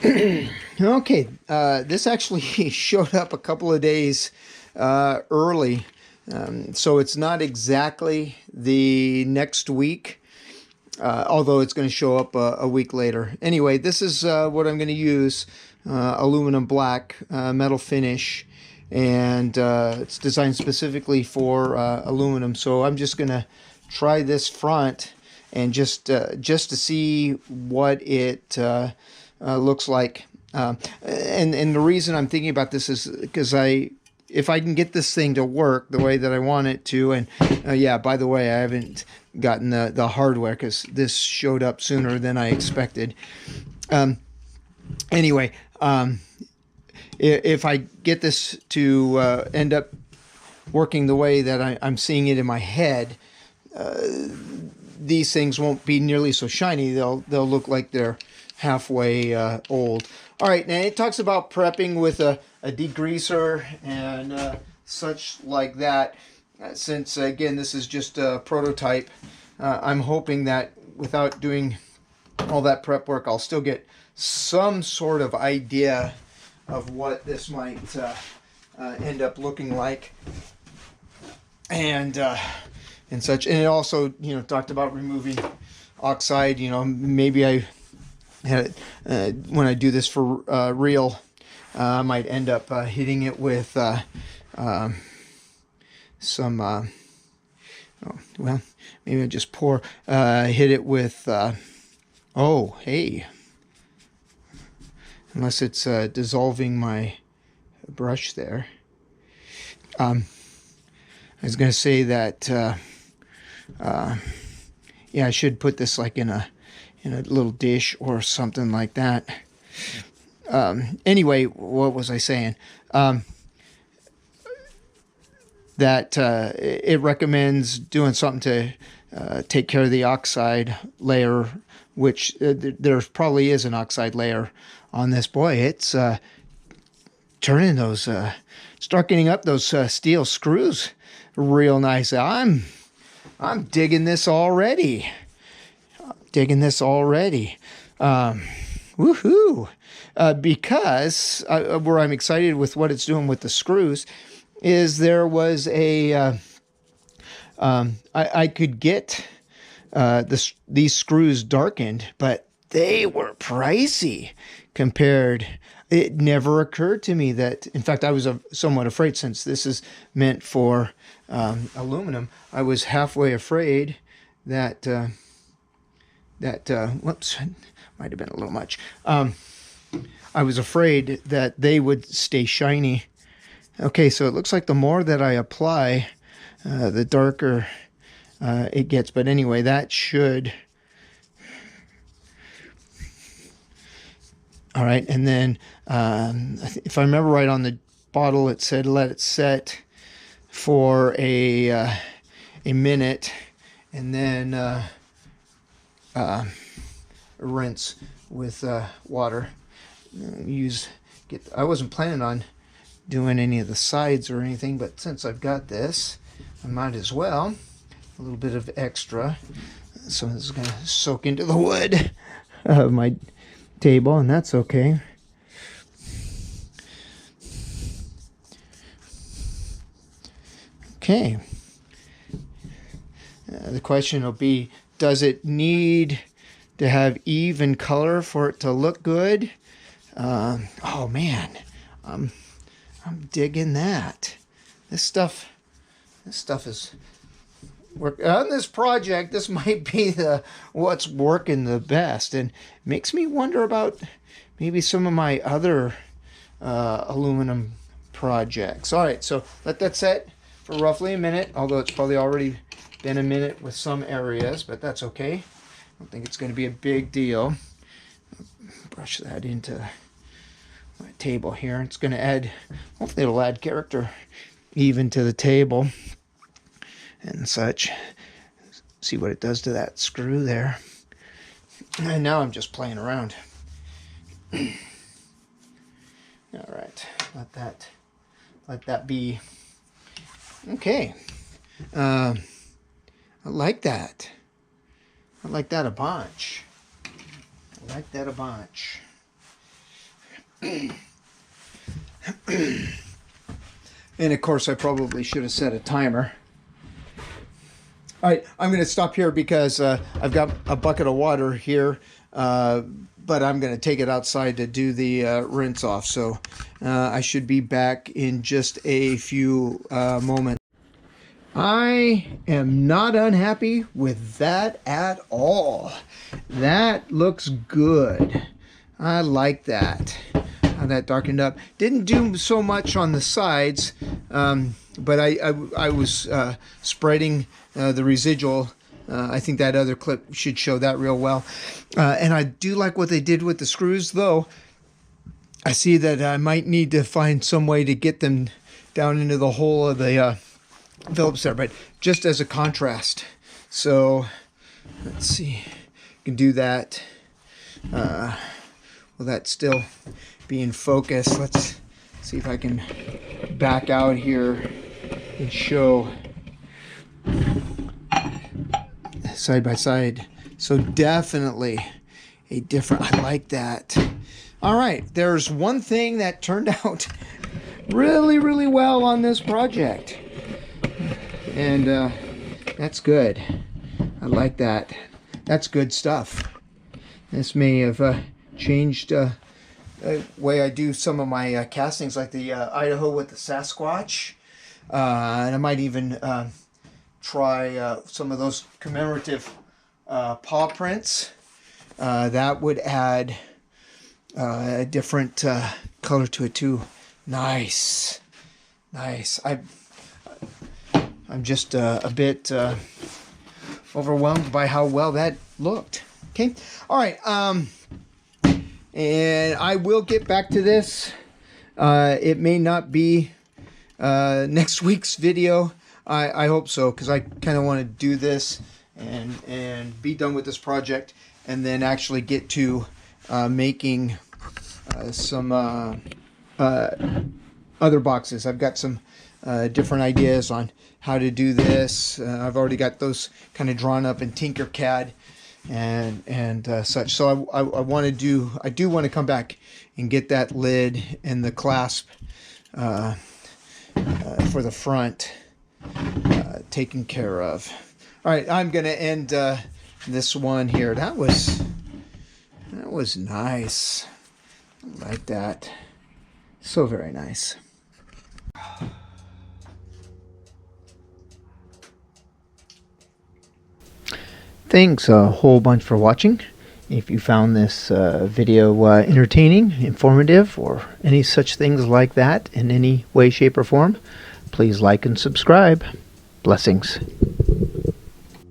Okay, this actually showed up a couple of days early, so it's not exactly the next week, although it's going to show up a week later. Anyway, this is what I'm going to use, aluminum black metal finish, and it's designed specifically for aluminum. So I'm just going to try this front and just to see what it looks like. And the reason I'm thinking about this is because if I can get this thing to work the way that I want it to, and yeah, by the way, I haven't gotten the hardware because this showed up sooner than I expected. Anyway, if I get this to end up working the way that I'm seeing it in my head, these things won't be nearly so shiny. They'll look like they're halfway old. All right, now it talks about prepping with a degreaser and such like that. Since again, this is just a prototype, I'm hoping that without doing all that prep work, I'll still get some sort of idea of what this might end up looking like, and such. And it also, talked about removing oxide. Maybe I had when I do this for real, I might end up hitting it with some. Well, maybe I just hit it with. Oh, hey. Unless it's dissolving my brush there. I was going to say that. Yeah, I should put this like in a little dish or something like that. Anyway, what was I saying? That it recommends doing something to take care of the oxide layer, which there probably is an oxide layer on this. Boy, it's turning those, start getting up those steel screws real nice. I'm digging this already. Woohoo! Because where I'm excited with what it's doing with the screws is there was I could get these screws darkened, but they were pricey compared. It never occurred to me that, in fact, I was somewhat afraid, since this is meant for aluminum. I was halfway afraid that whoops, might have been a little much. I was afraid that they would stay shiny. Okay, so it looks like the more that I apply, the darker it gets. But anyway, that should. All right, and then if I remember right, on the bottle it said let it set for a minute, and then rinse with water. I wasn't planning on doing any of the sides or anything, but since I've got this, I might as well. A little bit of extra. So this is going to soak into the wood of my table, and that's okay. Okay. The question will be, does it need to have even color for it to look good? Oh man, I'm digging that. This stuff is work on this project. This might be what's working the best, and makes me wonder about maybe some of my other aluminum projects. All right, so let that set for roughly a minute, although it's probably already been a minute with some areas, but that's okay. I don't think it's going to be a big deal. Brush that into my table here. It's going to add, hopefully it'll add character even to the table and such. See what it does to that screw there. And now I'm just playing around. All right, let that be. Okay. I like that. I like that a bunch. And of course, I probably should have set a timer. All right, I'm going to stop here because I've got a bucket of water here, but I'm going to take it outside to do the rinse off. So I should be back in just a few moments. I am not unhappy with that at all. That looks good. I like that. How that darkened up. Didn't do so much on the sides, but I was spreading the residual. I think that other clip should show that real well. And I do like what they did with the screws, though. I see that I might need to find some way to get them down into the hole of the Phillips there, but just as a contrast. So let's see, you can do that. Will that still be in focus? Let's see if I can back out here and show side by side. So definitely a different, I like that. All right, there's one thing that turned out really, really well on this project. And that's good. I like that. That's good stuff. This may have changed the way I do some of my castings, like the Idaho with the Sasquatch. And I might even try some of those commemorative paw prints. That would add a different color to it too. Nice. Nice. I'm just a bit overwhelmed by how well that looked. Okay. All right. And I will get back to this. It may not be next week's video. I hope so, because I kind of want to do this and be done with this project, and then actually get to making some other boxes. I've got some different ideas on how to do this. I've already got those kind of drawn up in Tinkercad and such. So I do want to come back and get that lid and the clasp for the front taken care of. All right, I'm going to end this one here. That was nice. I like that. So very nice. Thanks a whole bunch for watching. If you found this video entertaining, informative, or any such things like that in any way, shape, or form, please like and subscribe. Blessings.